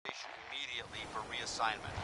location immediately for reassignment.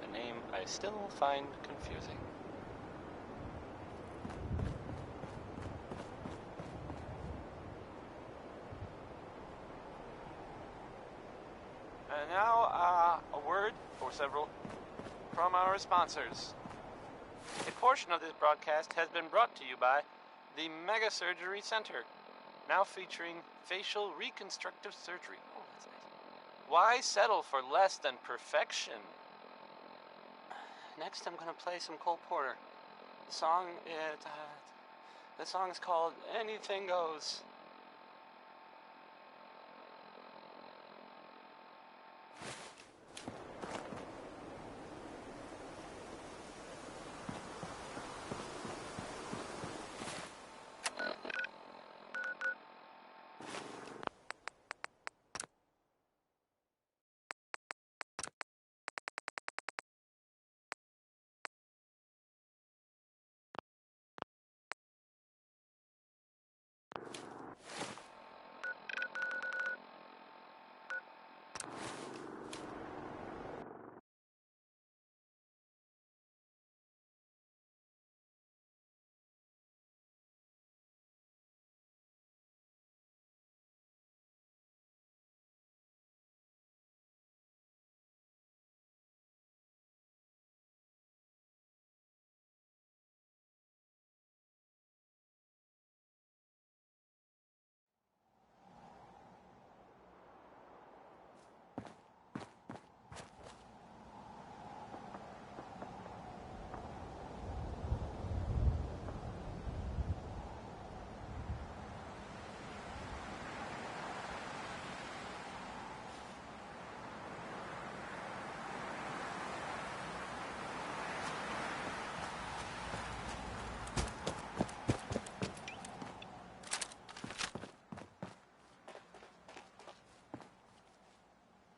A name I still find confusing. And now, a word for several from our sponsors. A portion of this broadcast has been brought to you by the Mega Surgery Center, now featuring facial reconstructive surgery. Oh, that's nice. Why settle for less than perfection? Next, I'm gonna play some Cole Porter. The song is called "Anything Goes."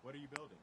What are you building?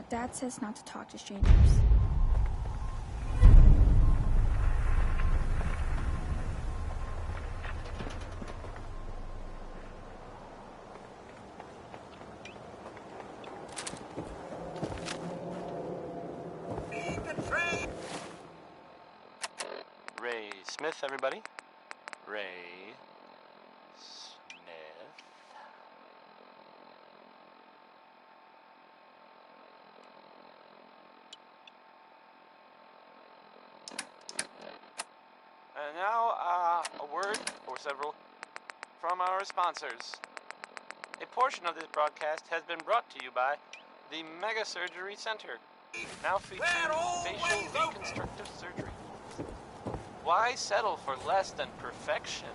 Dad says not to talk to strangers. Ray Smith, everybody. Ray Smith. And now, a word or several from our sponsors. A portion of this broadcast has been brought to you by the Mega Surgery Center, now featuring facial reconstructive surgery. Why settle for less than perfection?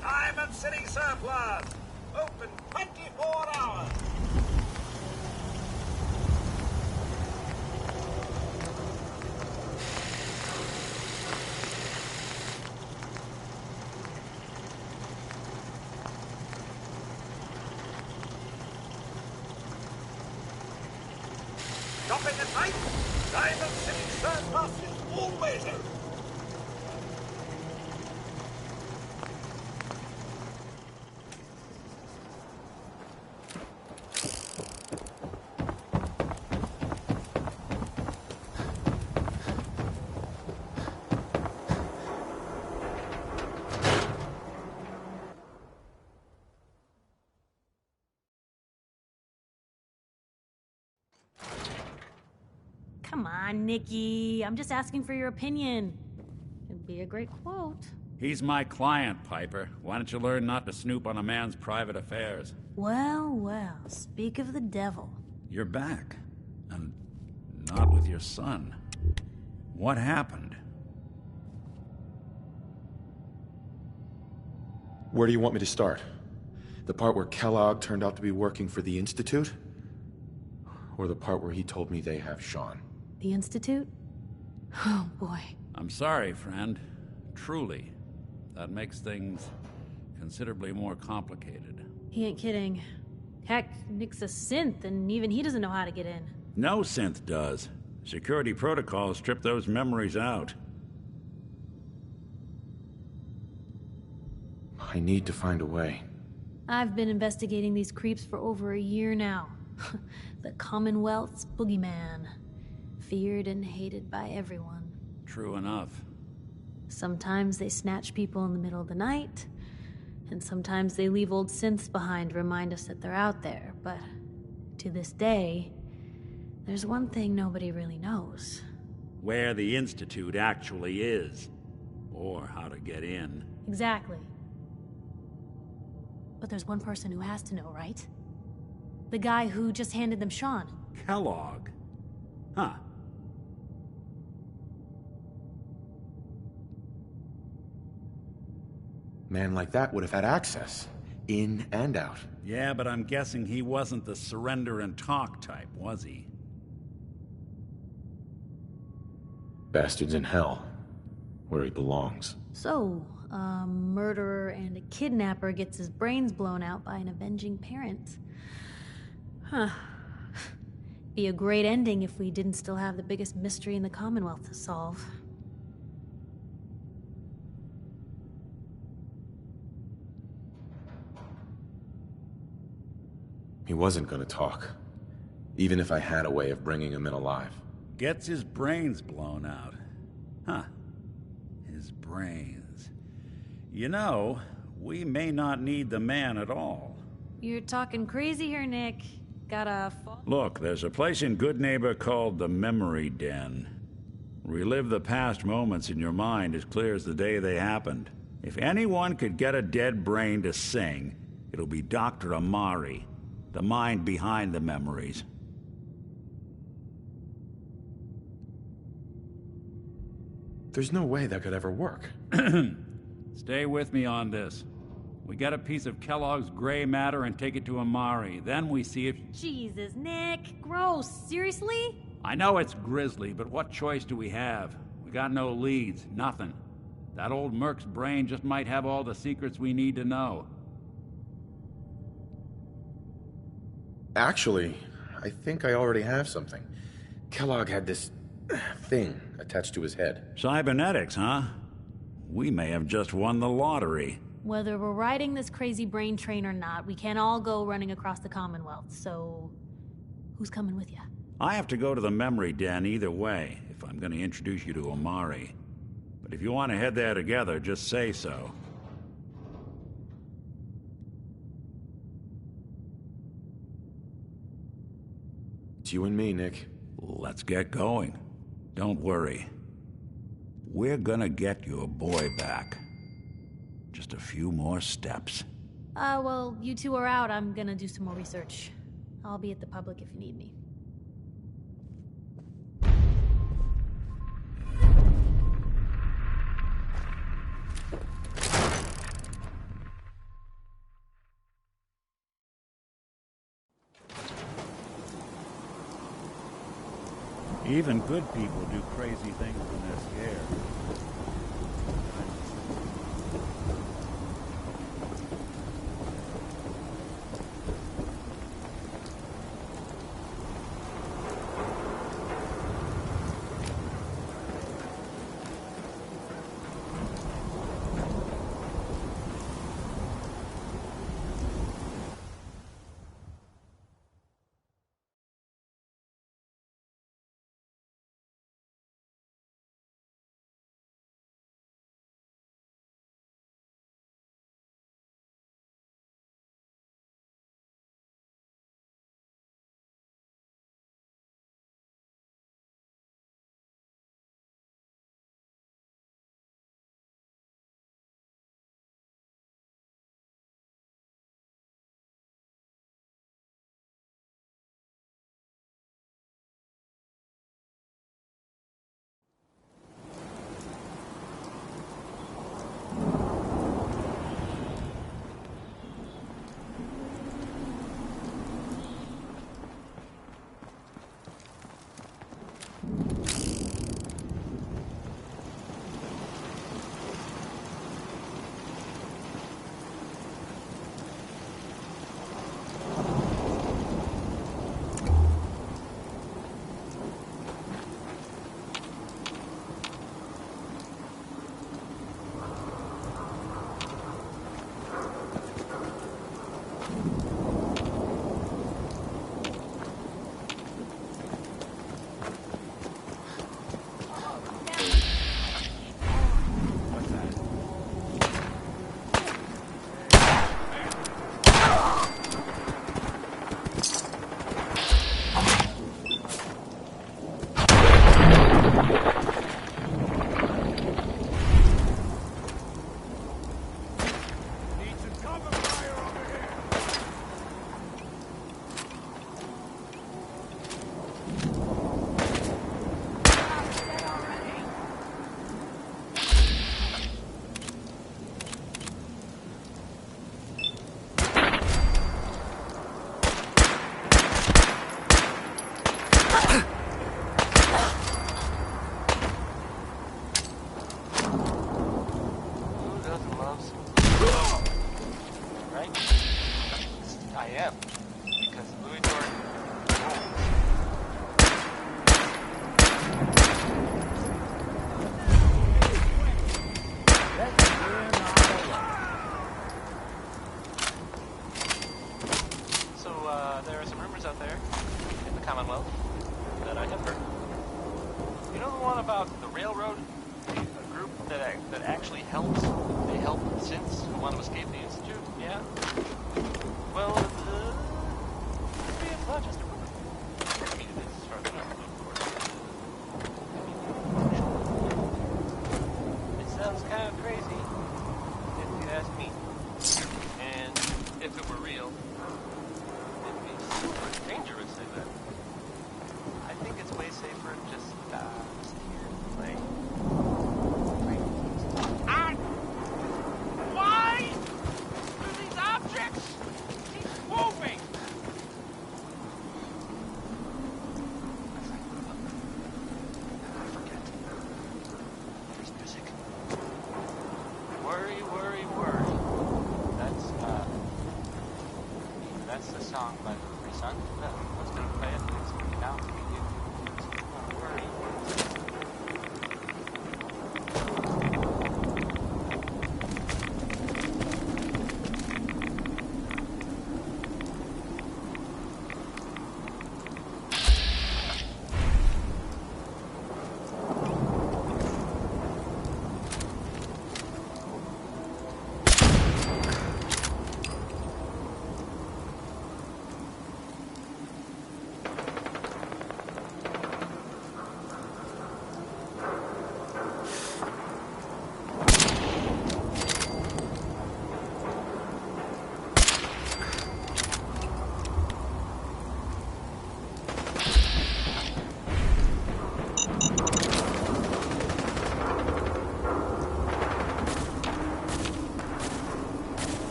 Diamond City Surplus. Open 24 hours. Shopping at night? Diamond City Surplus is always open. Come on, Nikki. I'm just asking for your opinion. It'd be a great quote. He's my client, Piper. Why don't you learn not to snoop on a man's private affairs? Well, well, speak of the devil. You're back. And not with your son. What happened? Where do you want me to start? The part where Kellogg turned out to be working for the Institute? Or the part where he told me they have Sean? The Institute? Oh, boy. I'm sorry, friend. Truly. That makes things considerably more complicated. He ain't kidding. Heck, Nick's a synth, and even he doesn't know how to get in. No synth does. Security protocols strip those memories out. I need to find a way. I've been investigating these creeps for over a year now. The Commonwealth's boogeyman. Feared and hated by everyone. True enough. Sometimes they snatch people in the middle of the night, and sometimes they leave old synths behind to remind us that they're out there. But to this day, there's one thing nobody really knows. Where the Institute actually is. Or how to get in. Exactly. But there's one person who has to know, right? The guy who just handed them Sean. Kellogg? Huh. Man like that would have had access. In and out. Yeah, but I'm guessing he wasn't the surrender and talk type, was he? Bastard's in hell. Where he belongs. So, a murderer and a kidnapper gets his brains blown out by an avenging parent. Huh. Be a great ending if we didn't still have the biggest mystery in the Commonwealth to solve. He wasn't gonna talk. Even if I had a way of bringing him in alive. Gets his brains blown out. Huh. His brains. You know, we may not need the man at all. You're talking crazy here, Nick. Gotta fall. Look, there's a place in Good Neighbor called the Memory Den. Relive the past moments in your mind as clear as the day they happened. If anyone could get a dead brain to sing, it'll be Dr. Amari, the mind behind the memories. There's no way that could ever work. Stay with me on this. We get a piece of Kellogg's gray matter and take it to Amari. Then we see if... Jesus, Nick. Gross. Seriously? I know it's grisly, but what choice do we have? We got no leads. Nothing. That old merc's brain just might have all the secrets we need to know. Actually, I think I already have something. Kellogg had this thing attached to his head. Cybernetics, huh? We may have just won the lottery. Whether we're riding this crazy brain train or not, we can't all go running across the Commonwealth, so who's coming with you? I have to go to the memory den either way, if I'm going to introduce you to Omari. But if you want to head there together, just say so. It's you and me, Nick. Let's get going. Don't worry. We're gonna get your boy back. Just a few more steps. Well, you two are out. I'm gonna do some more research. I'll be at the public if you need me. Even good people do crazy things when they're scared.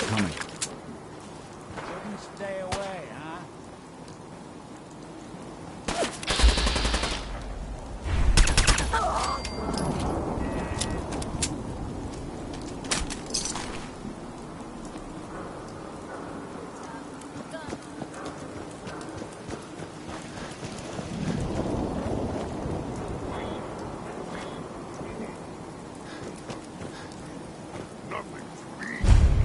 coming. Couldn't stay away, huh? Nothing to me.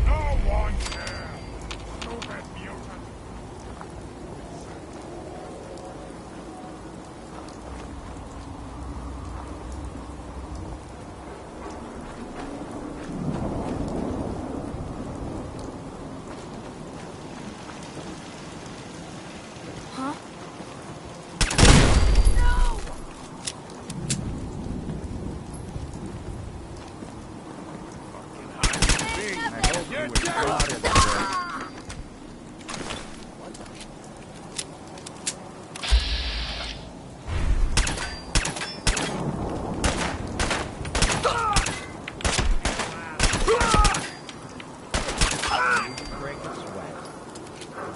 No one cares. Stupid mutant. Huh? I hope you were spotted there. Break a sweat.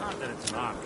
Not that it's an option.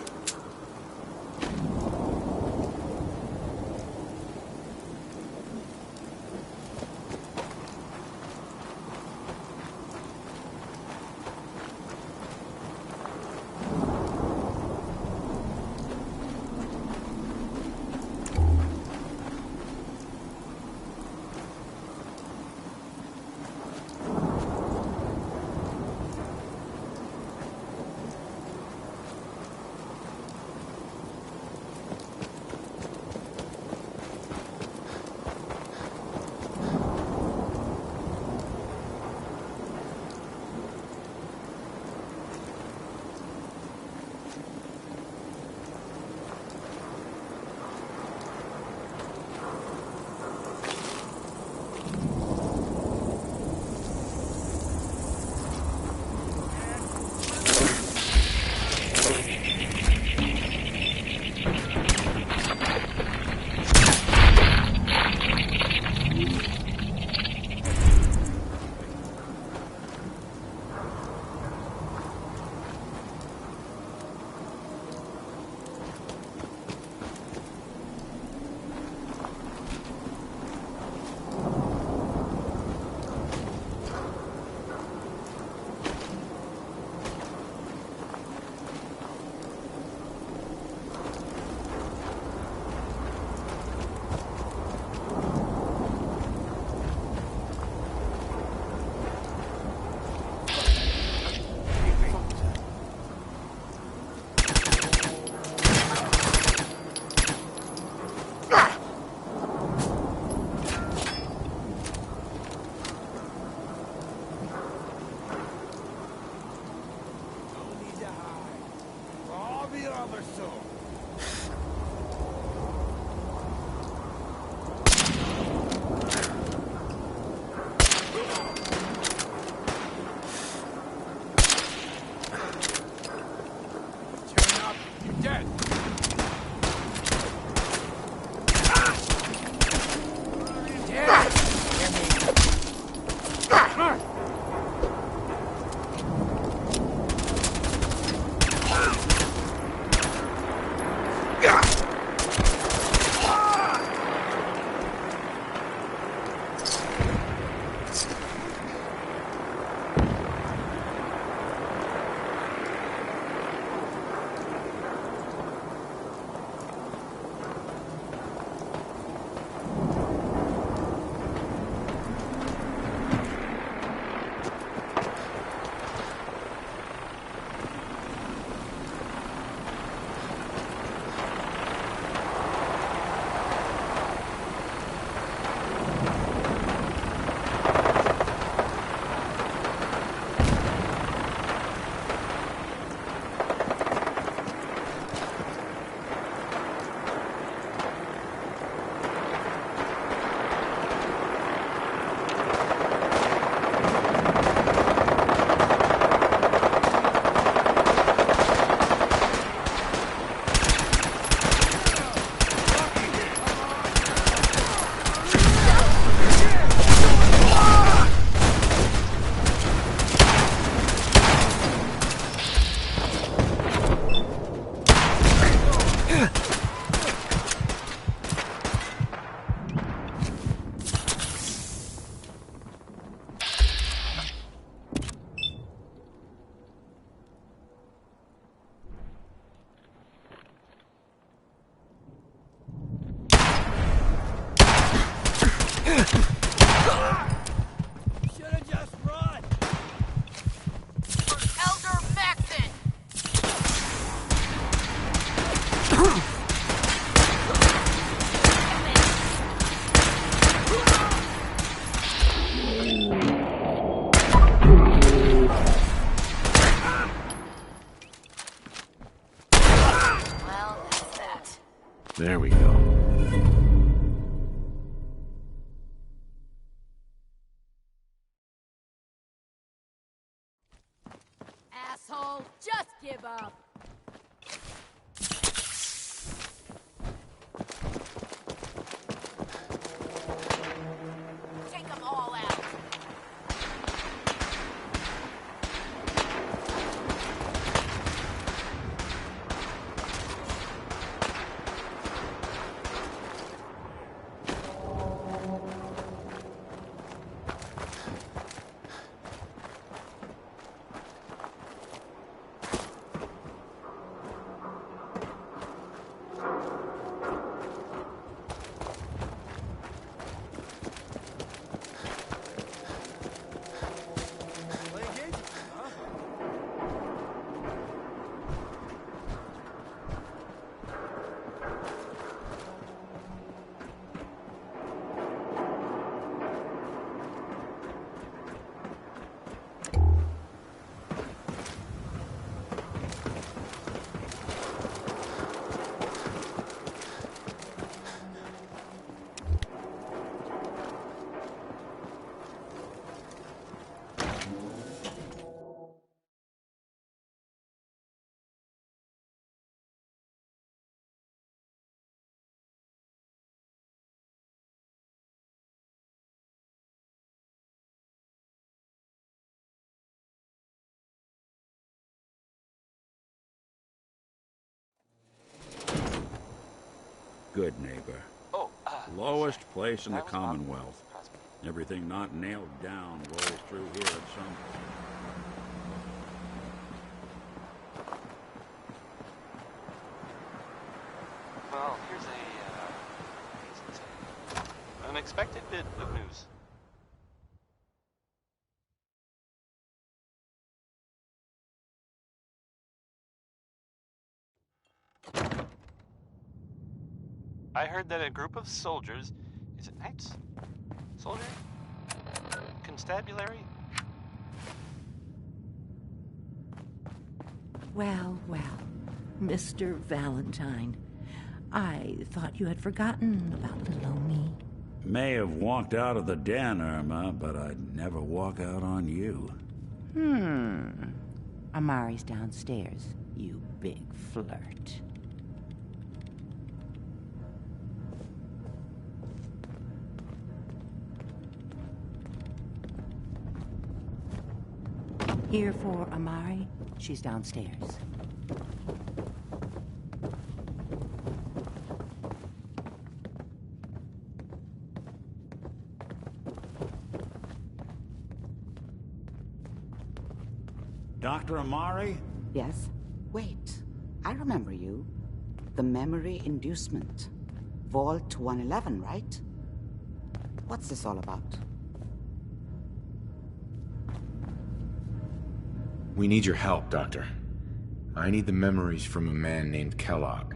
Yeah! There we go. Asshole, just give up. Take them all out. Good neighbor. Oh, Lowest place in the That was Commonwealth. Everything not nailed down rolls through here at some... Well, here's an unexpected bit of news. I heard that a group of soldiers, is it knights? Soldier? Constabulary? Well, well, Mr. Valentine. I thought you had forgotten about little old me. May have walked out of the den, Irma, but I'd never walk out on you. Amari's downstairs, you big flirt. Here for Amari. She's downstairs. Dr. Amari? Yes? Wait, I remember you. The memory inducement. Vault 111, right? What's this all about? We need your help, Doctor. I need the memories from a man named Kellogg.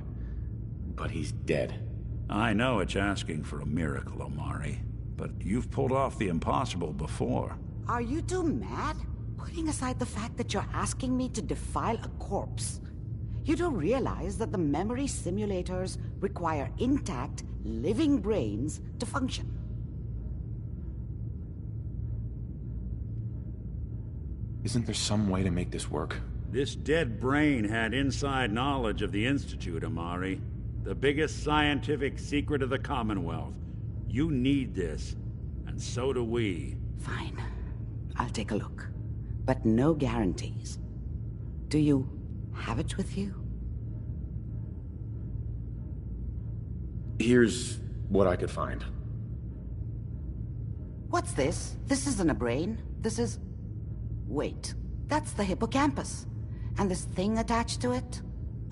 But he's dead. I know it's asking for a miracle, Amari, but you've pulled off the impossible before. Are you two mad? Putting aside the fact that you're asking me to defile a corpse, you don't realize that the memory simulators require intact, living brains to function. Isn't there some way to make this work? This dead brain had inside knowledge of the Institute, Amari. The biggest scientific secret of the Commonwealth. You need this, and so do we. Fine. I'll take a look. But no guarantees. Do you have it with you? Here's what I could find. What's this? This isn't a brain. This is... Wait, that's the hippocampus. And this thing attached to it?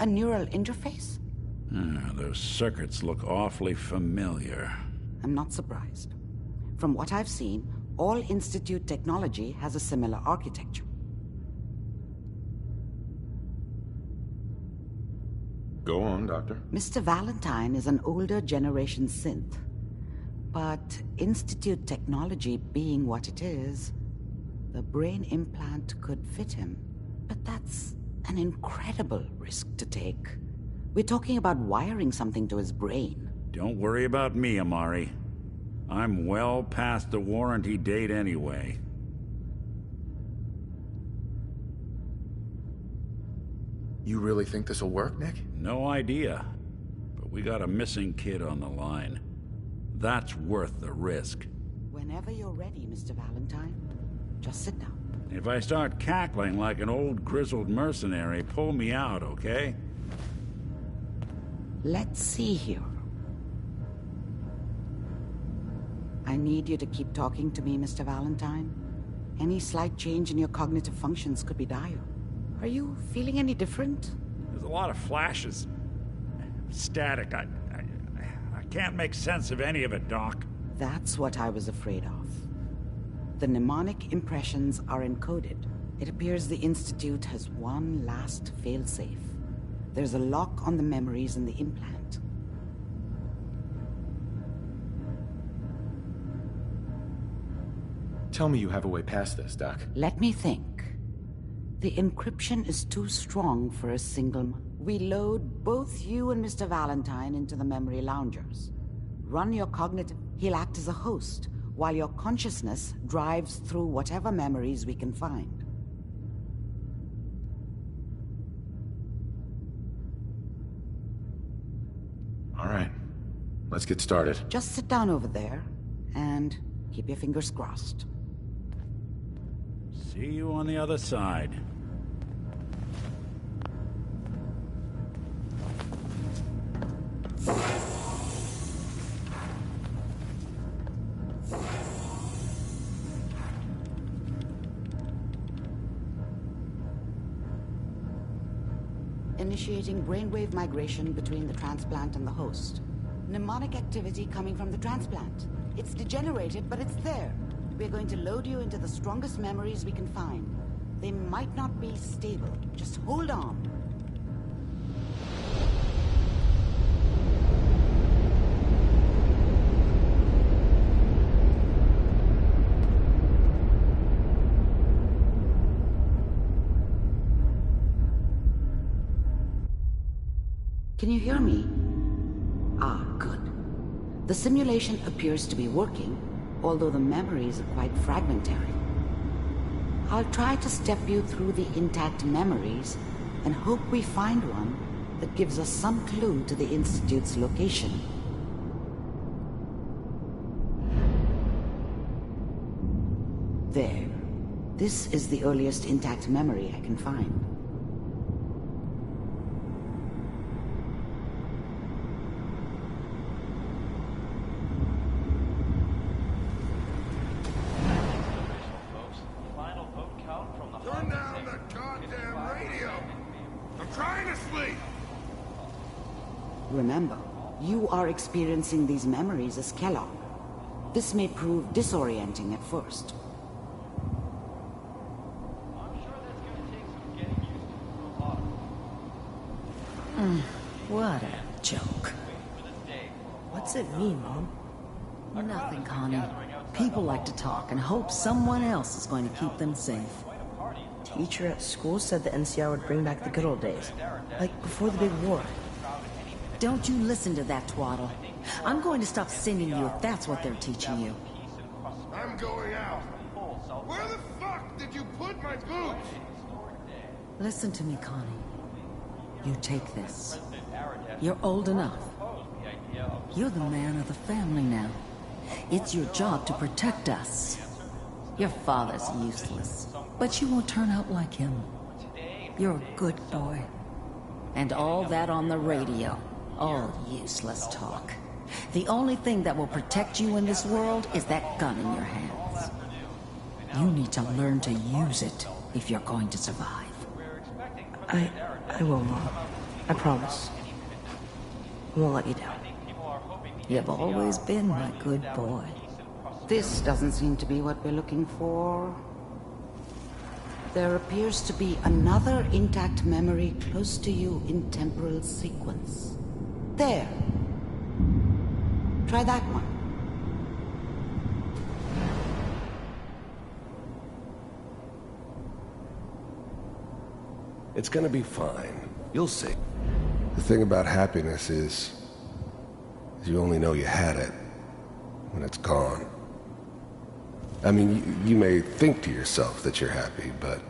A neural interface? Those circuits look awfully familiar. I'm not surprised. From what I've seen, all Institute technology has a similar architecture. Go on, Doctor. Mr. Valentine is an older generation synth. But Institute technology being what it is, the brain implant could fit him. But that's an incredible risk to take. We're talking about wiring something to his brain. Don't worry about me, Amari. I'm well past the warranty date anyway. You really think this'll work, Nick? No idea. But we got a missing kid on the line. That's worth the risk. Whenever you're ready, Mr. Valentine, just sit down. If I start cackling like an old grizzled mercenary, pull me out, okay? Let's see here. I need you to keep talking to me, Mr. Valentine. Any slight change in your cognitive functions could be dire. Are you feeling any different? There's a lot of flashes. Static. I can't make sense of any of it, Doc. That's what I was afraid of. The mnemonic impressions are encoded. It appears the Institute has one last failsafe. There's a lock on the memories in the implant. Tell me you have a way past this, Doc. Let me think. The encryption is too strong for a single... We load both you and Mr. Valentine into the memory loungers. Run your cognitive... He'll act as a host, while your consciousness drives through whatever memories we can find. All right. Let's get started. Just sit down over there, and keep your fingers crossed. See you on the other side. Initiating brainwave migration between the transplant and the host. Mnemonic activity coming from the transplant. It's degenerated, but it's there. We're going to load you into the strongest memories we can find. They might not be stable. Just hold on. Can you hear me? Ah, good. The simulation appears to be working, although the memories are quite fragmentary. I'll try to step you through the intact memories and hope we find one that gives us some clue to the Institute's location. There. This is the earliest intact memory I can find. Turn down the goddamn radio! I'm trying to sleep! Remember, you are experiencing these memories as Kellogg. This may prove disorienting at first. What a joke. What's it mean, Mom? Nothing, Connie. People like to talk and hope someone else is going to keep them safe. Teacher at school said the NCR would bring back the good old days. Like before the big war. Don't you listen to that twaddle. I'm going to stop singing you if that's what they're teaching you. I'm going out. Where the fuck did you put my boots? Listen to me, Connie. You take this. You're old enough. You're the man of the family now. It's your job to protect us. Your father's useless, but you won't turn out like him. You're a good boy. And all that on the radio, all useless talk. The only thing that will protect you in this world is that gun in your hands. You need to learn to use it if you're going to survive. I will, Mom. I promise. I won't let you down. You've always been my good boy. This doesn't seem to be what we're looking for. There appears to be another intact memory close to you in temporal sequence. There. Try that one. It's gonna be fine. You'll see. The thing about happiness is you only know you had it when it's gone. I mean, you may think to yourself that you're happy, but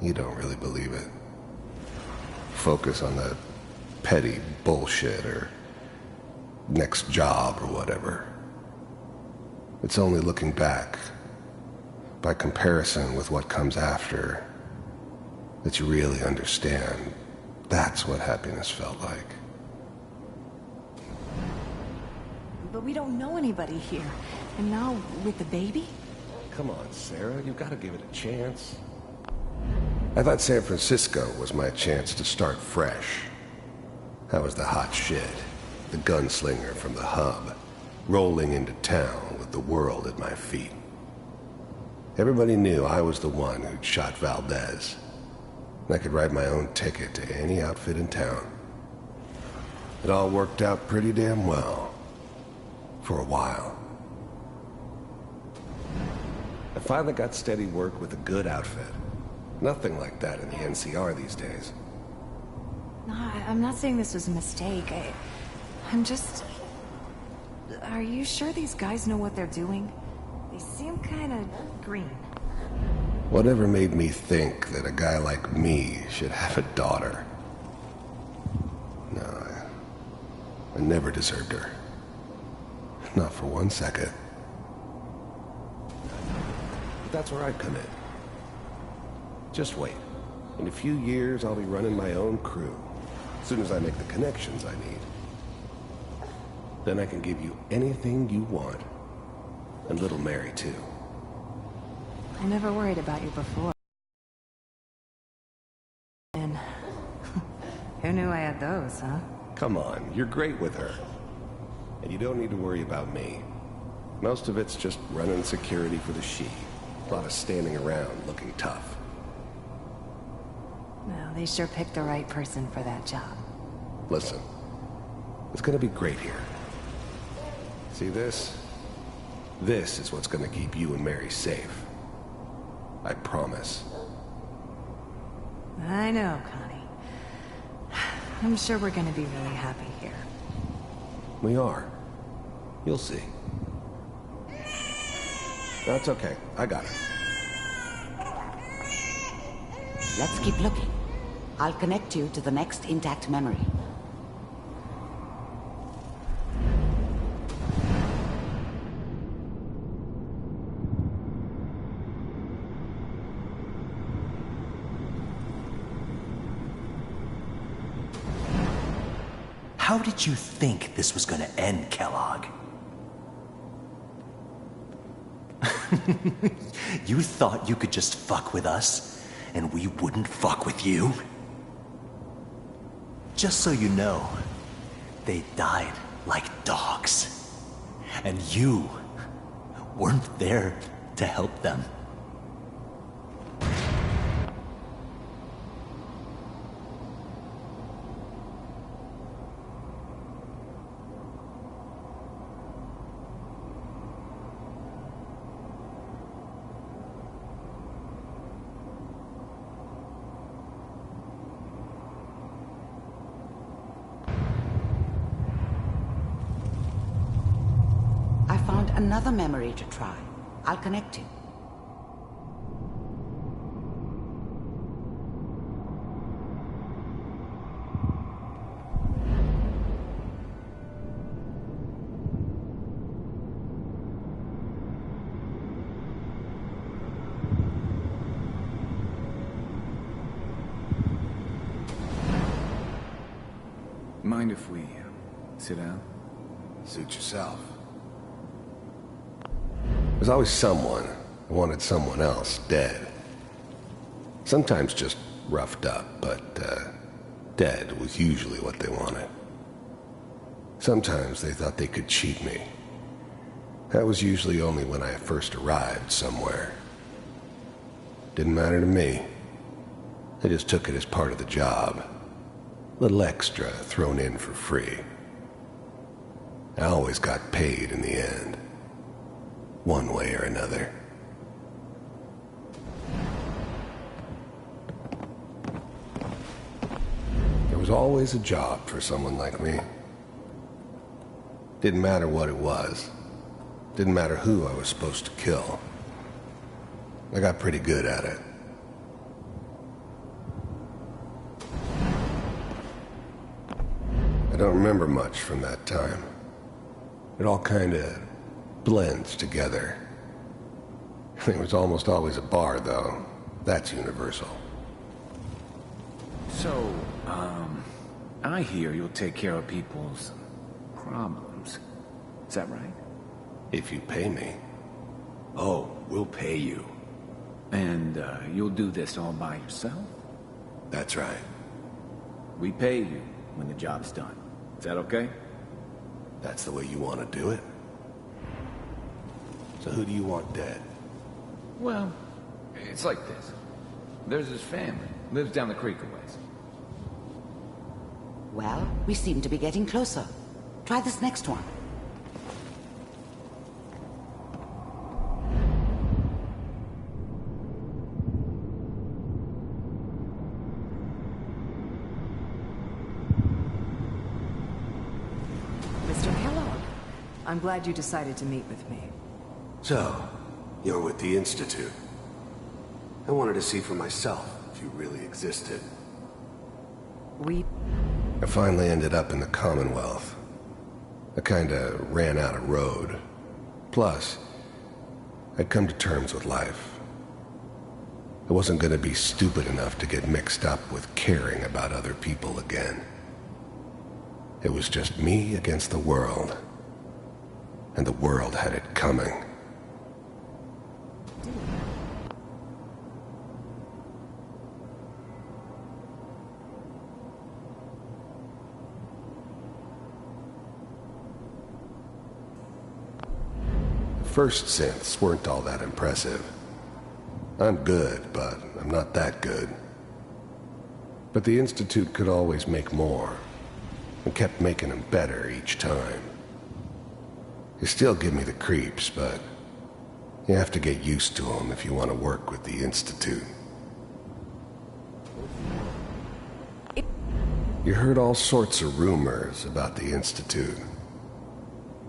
you don't really believe it. Focus on the petty bullshit or next job or whatever. It's only looking back, by comparison with what comes after, that you really understand that's what happiness felt like. But we don't know anybody here. And now, with the baby? Come on, Sarah, you've got to give it a chance. I thought San Francisco was my chance to start fresh. I was the hot shit, the gunslinger from the hub, rolling into town with the world at my feet. Everybody knew I was the one who'd shot Valdez. I could write my own ticket to any outfit in town. It all worked out pretty damn well. For a while. I finally got steady work with a good outfit. Nothing like that in the NCR these days. No, I'm not saying this was a mistake. I'm just... Are you sure these guys know what they're doing? They seem kind of green. Whatever made me think that a guy like me should have a daughter? No, I never deserved her. Not for 1 second. But that's where I come in. Just wait. In a few years, I'll be running my own crew. As soon as I make the connections I need. Then I can give you anything you want. And little Mary, too. I never worried about you before. And who knew I had those, huh? Come on, you're great with her. And you don't need to worry about me. Most of it's just running security for the she. A lot of standing around looking tough. Well, they sure picked the right person for that job. Listen, it's gonna be great here. See this? This is what's gonna keep you and Mary safe. I promise. I know, Connie. I'm sure we're gonna be really happy here. We are. You'll see. That's okay. I got it. Let's keep looking. I'll connect you to the next intact memory. How did you think this was gonna end, Kellogg? You thought you could just fuck with us, and we wouldn't fuck with you? Just so you know, they died like dogs. And you weren't there to help them. Another memory to try. I'll connect you. Mind if we sit down? Suit yourself. There's always someone who wanted someone else dead. Sometimes just roughed up, but dead was usually what they wanted. Sometimes they thought they could cheat me. That was usually only when I first arrived somewhere. Didn't matter to me. I just took it as part of the job. Little extra thrown in for free. I always got paid in the end. One way or another. was always a job for someone like me. Didn't matter what it was. Didn't matter who I was supposed to kill. I got pretty good at it. I don't remember much from that time. It all kinda blends together. It was almost always a bar, though. That's universal. So, I hear you'll take care of people's problems. Is that right? If you pay me. Oh, we'll pay you. And, you'll do this all by yourself? That's right. We pay you when the job's done. Is that okay? That's the way you want to do it? So who do you want dead? Well, it's like this. There's his family. Lives down the creek a ways. Well, we seem to be getting closer. Try this next one. Mr. Kellogg, I'm glad you decided to meet with me. So, you're with the Institute. I wanted to see for myself if you really existed. I finally ended up in the Commonwealth. I kinda ran out of road. Plus, I'd come to terms with life. I wasn't gonna be stupid enough to get mixed up with caring about other people again. It was just me against the world. And the world had it coming. First synths weren't all that impressive. I'm good, but I'm not that good. But the Institute could always make more, and kept making them better each time. They still give me the creeps, but you have to get used to them if you want to work with the Institute. You heard all sorts of rumors about the Institute,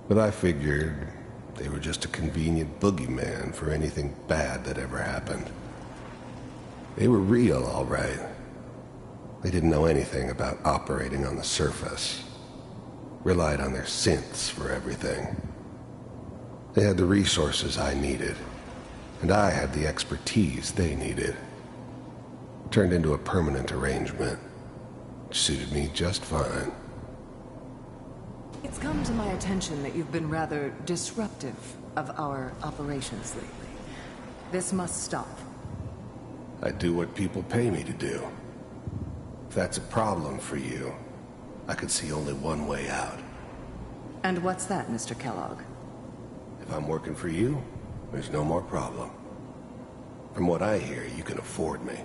but I figured they were just a convenient boogeyman for anything bad that ever happened. They were real, all right. They didn't know anything about operating on the surface. Relied on their synths for everything. They had the resources I needed, and I had the expertise they needed. Turned into a permanent arrangement, which suited me just fine. It's come to my attention that you've been rather disruptive of our operations lately. This must stop. I do what people pay me to do. If that's a problem for you, I could see only one way out. And what's that, Mr. Kellogg? If I'm working for you, there's no more problem. From what I hear, you can afford me.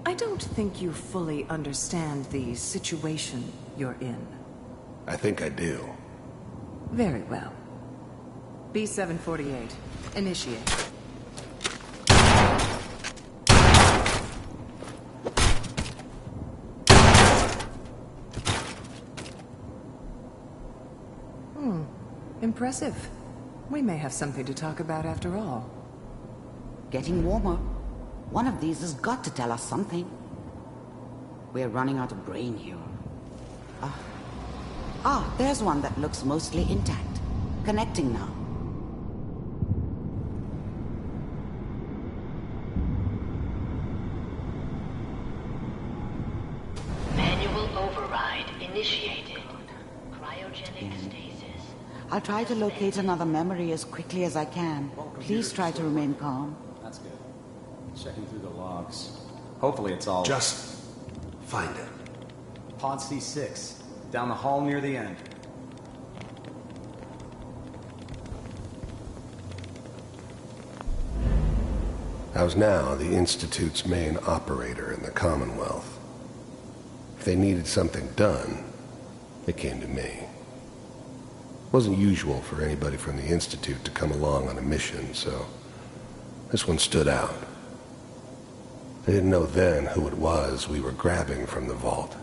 I don't think you fully understand the situation you're in. I think I do. Very well. B-748. Initiate. Impressive. We may have something to talk about after all. Getting warmer. One of these has got to tell us something. We're running out of brain here. There's one that looks mostly intact. Connecting now. Manual override initiated. Cryogenic stasis. I'll try to locate another memory as quickly as I can. Please try to remain calm. That's good. Checking through the logs. Hopefully it's all... Just find it. Pod C6. Down the hall near the end. I was now the Institute's main operator in the Commonwealth. If they needed something done, they came to me. It wasn't usual for anybody from the Institute to come along on a mission, so this one stood out. I didn't know then who it was we were grabbing from the vault.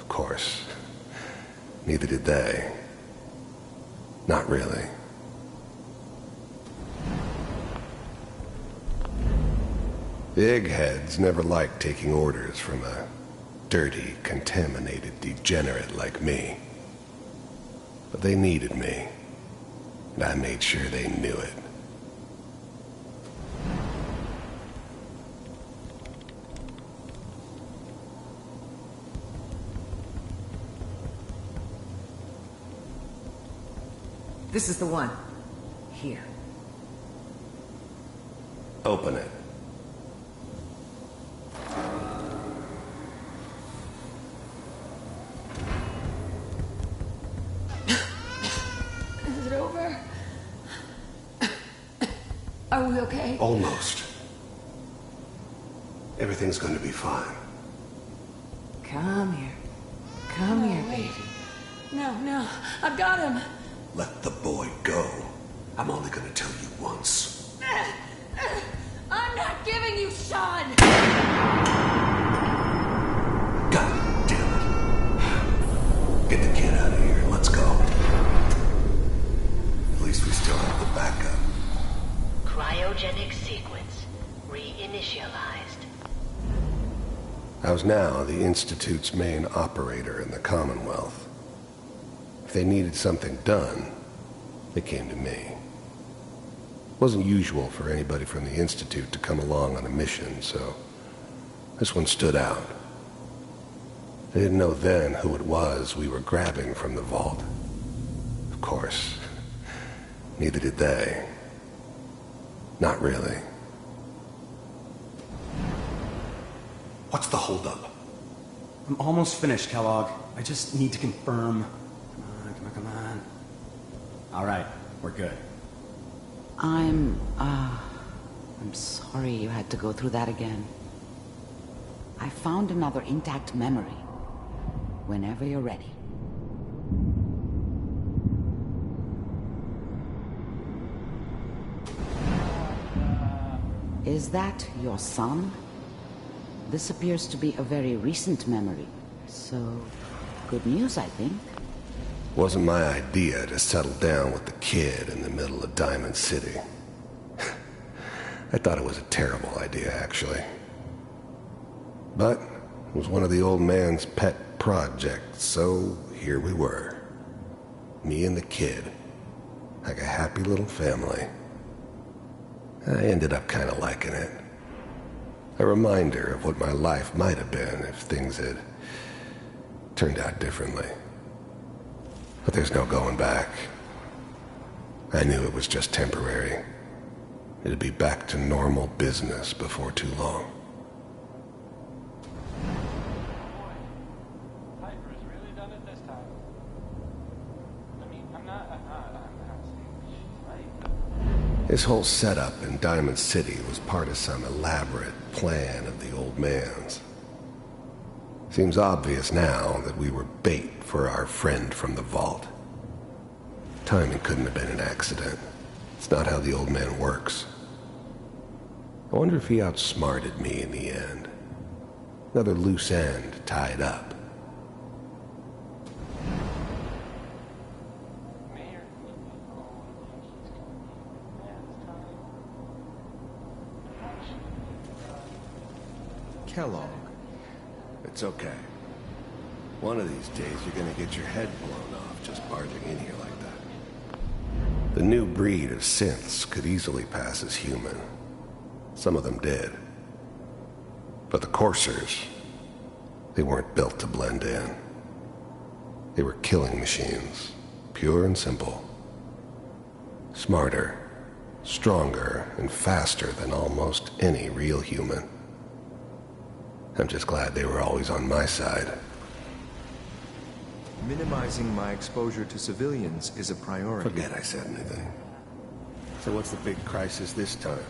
Of course. Neither did they. Not really. The eggheads never liked taking orders from a dirty, contaminated degenerate like me. But they needed me, and I made sure they knew it. This is the one. Here. Open it. Is it over? Are we okay? Almost. Everything's going to be fine. Come here. Come here, baby. No, I've got him. Let the boy go. I'm only going to tell you once. I'm not giving you Sean! God damn it. Get the kid out of here. Let's go. At least we still have the backup. Cryogenic sequence reinitialized. I was now the Institute's main operator in the Commonwealth. If they needed something done, they came to me. It wasn't usual for anybody from the Institute to come along on a mission, so this one stood out. I didn't know then who it was we were grabbing from the vault. Of course, neither did they. Not really. What's the holdup? I'm almost finished, Kellogg. I just need to confirm. Come on. All right, we're good. I'm sorry you had to go through that again. I found another intact memory. Whenever you're ready. Is that your son? This appears to be a very recent memory. So, good news, I think. Wasn't my idea to settle down with the kid in the middle of Diamond City. I thought it was a terrible idea, actually. But it was one of the old man's pet projects, so here we were. Me and the kid. Like a happy little family. I ended up kind of liking it. A reminder of what my life might have been if things had turned out differently. But there's no going back. I knew it was just temporary. It'd be back to normal business before too long. Piper's really done it this time. I mean, I'm not right. This whole setup in Diamond City was part of some elaborate plan of the old man's. Seems obvious now that we were bait for our friend from the vault. Timing couldn't have been an accident. It's not how the old man works. I wonder if he outsmarted me in the end. Another loose end tied up. Kellogg. It's okay. One of these days you're gonna get your head blown off just barging in here like that. The new breed of synths could easily pass as human. Some of them did. But the coursers, they weren't built to blend in. They were killing machines, pure and simple. Smarter, stronger, and faster than almost any real human. I'm just glad they were always on my side. Minimizing my exposure to civilians is a priority. Forget I said anything. So what's the big crisis this time?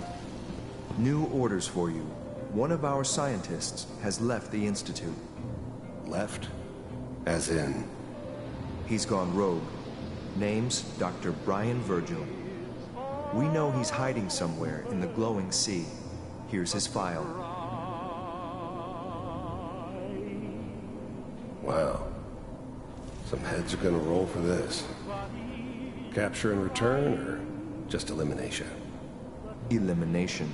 New orders for you. One of our scientists has left the Institute. Left? As in? He's gone rogue. Name's Dr. Brian Virgil. We know he's hiding somewhere in the glowing sea. Here's his file. Wow. Some heads are gonna roll for this. Capture and return, or just elimination? Elimination.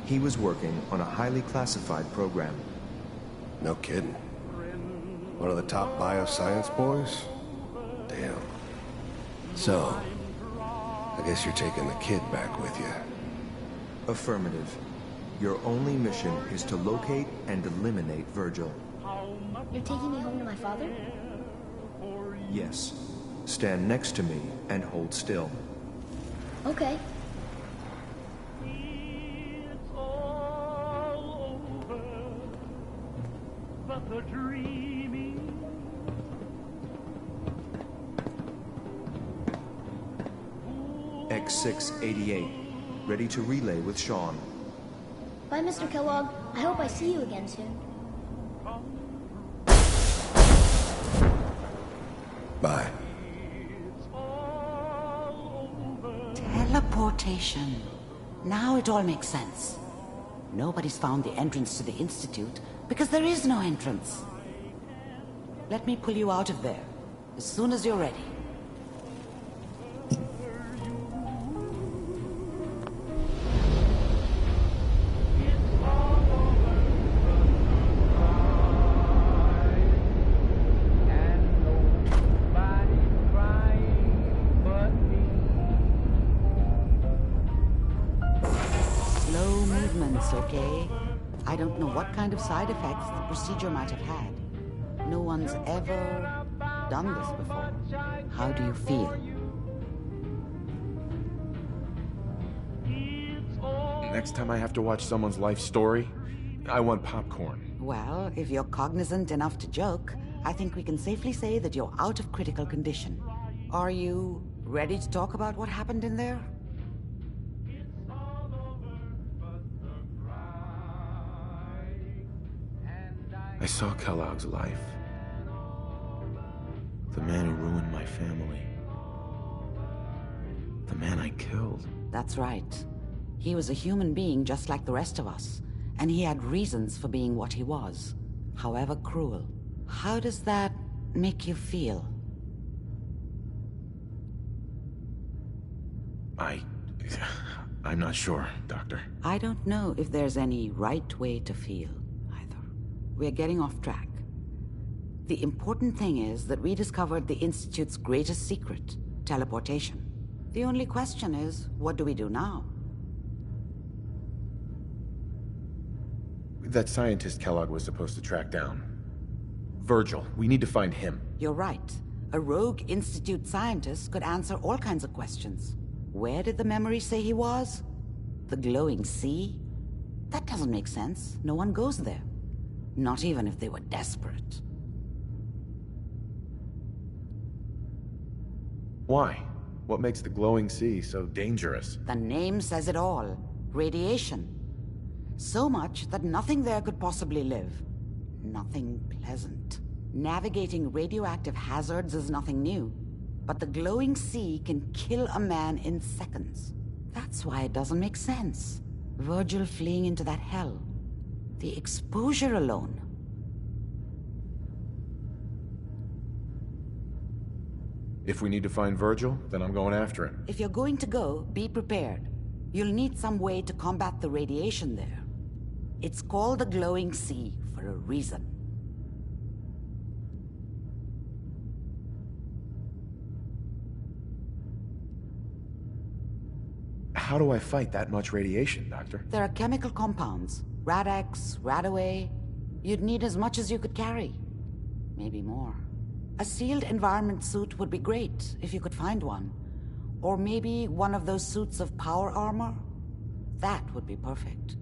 He was working on a highly classified program. No kidding. One of the top bioscience boys? Damn. So, I guess you're taking the kid back with you. Affirmative. Your only mission is to locate and eliminate Virgil. You're taking me home to my father? Yes. Stand next to me and hold still. Okay. X688. Ready to relay with Sean. Bye, Mr. Kellogg. I hope I see you again soon. Bye. Teleportation. Now it all makes sense. Nobody's found the entrance to the Institute because there is no entrance. Let me pull you out of there as soon as you're ready. Slow movements, okay? I don't know what kind of side effects the procedure might have had. No one's ever done this before. How do you feel? Next time I have to watch someone's life story, I want popcorn. Well, if you're cognizant enough to joke, I think we can safely say that you're out of critical condition. Are you ready to talk about what happened in there? I saw Kellogg's life. The man who ruined my family. The man I killed. That's right. He was a human being just like the rest of us, and he had reasons for being what he was, however cruel. How does that make you feel? I'm not sure, Doctor. I don't know if there's any right way to feel, either. We're getting off track. The important thing is that we discovered the Institute's greatest secret, teleportation. The only question is, what do we do now? That scientist Kellogg was supposed to track down. Virgil, we need to find him. You're right. A rogue Institute scientist could answer all kinds of questions. Where did the memory say he was? The glowing sea? That doesn't make sense. No one goes there. Not even if they were desperate. Why? What makes the glowing sea so dangerous? The name says it all. Radiation. So much that nothing there could possibly live. Nothing pleasant. Navigating radioactive hazards is nothing new. But the glowing sea can kill a man in seconds. That's why it doesn't make sense. Virgil fleeing into that hell. The exposure alone. If we need to find Virgil, then I'm going after him. If you're going to go, be prepared. You'll need some way to combat the radiation there. It's called the glowing sea for a reason. How do I fight that much radiation, Doctor? There are chemical compounds. Rad-X, Radaway. You'd need as much as you could carry. Maybe more. A sealed environment suit would be great, if you could find one. Or maybe one of those suits of power armor? That would be perfect.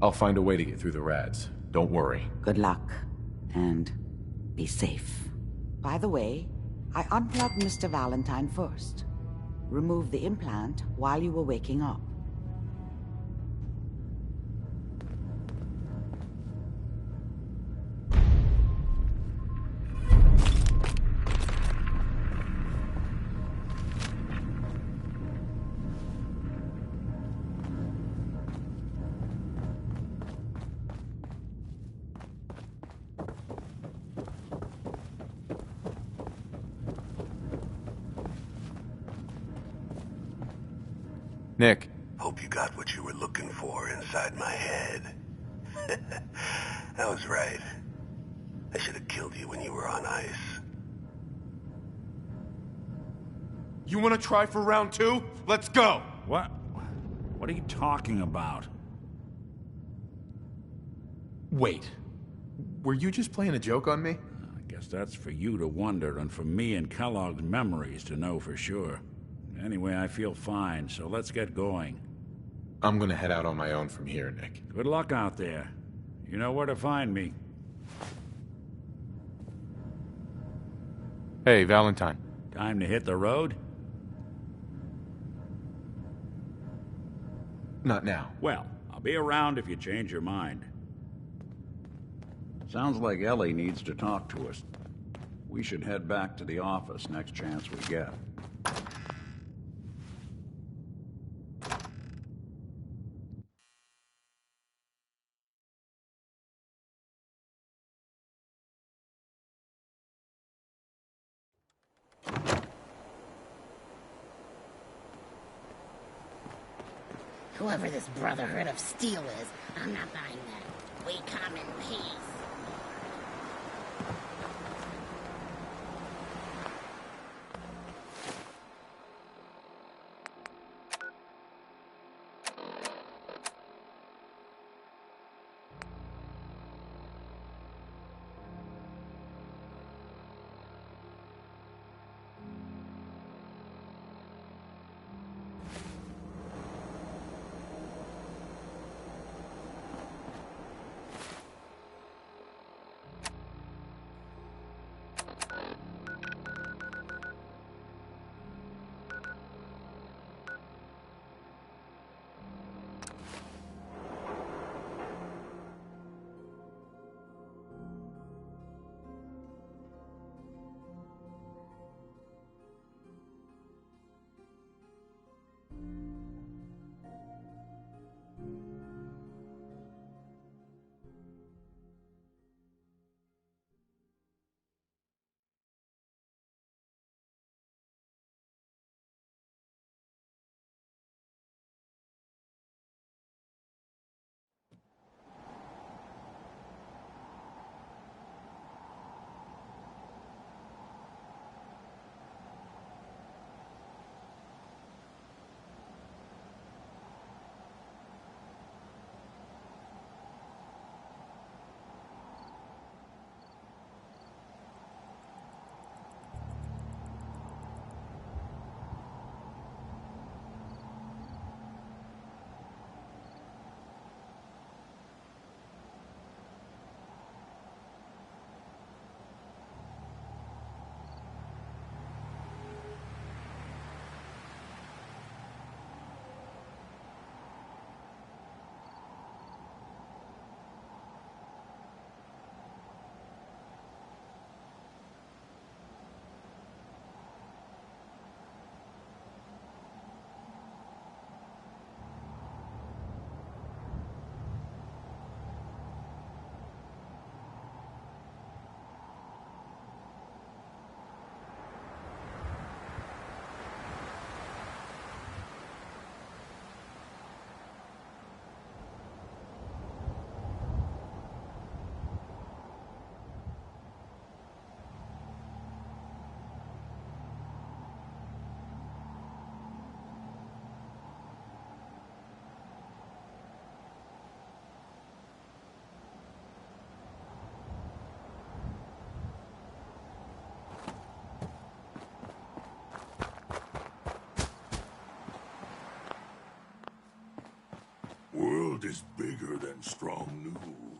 I'll find a way to get through the rads. Don't worry. Good luck. And be safe. By the way, I unplugged Mr. Valentine first. Removed the implant while you were waking up. Nick. Hope you got what you were looking for inside my head. I was right. I should have killed you when you were on ice. You want to try for round 2? Let's go! What? What are you talking about? Wait. Were you just playing a joke on me? I guess that's for you to wonder, and for me and Kellogg's memories to know for sure. Anyway, I feel fine, so let's get going. I'm gonna head out on my own from here, Nick. Good luck out there. You know where to find me. Hey, Valentine. Time to hit the road? Not now. Well, I'll be around if you change your mind. Sounds like Ellie needs to talk to us. We should head back to the office next chance we get. Whoever this Brotherhood of Steel is, I'm not buying that. We come in peace. World is bigger than strong new.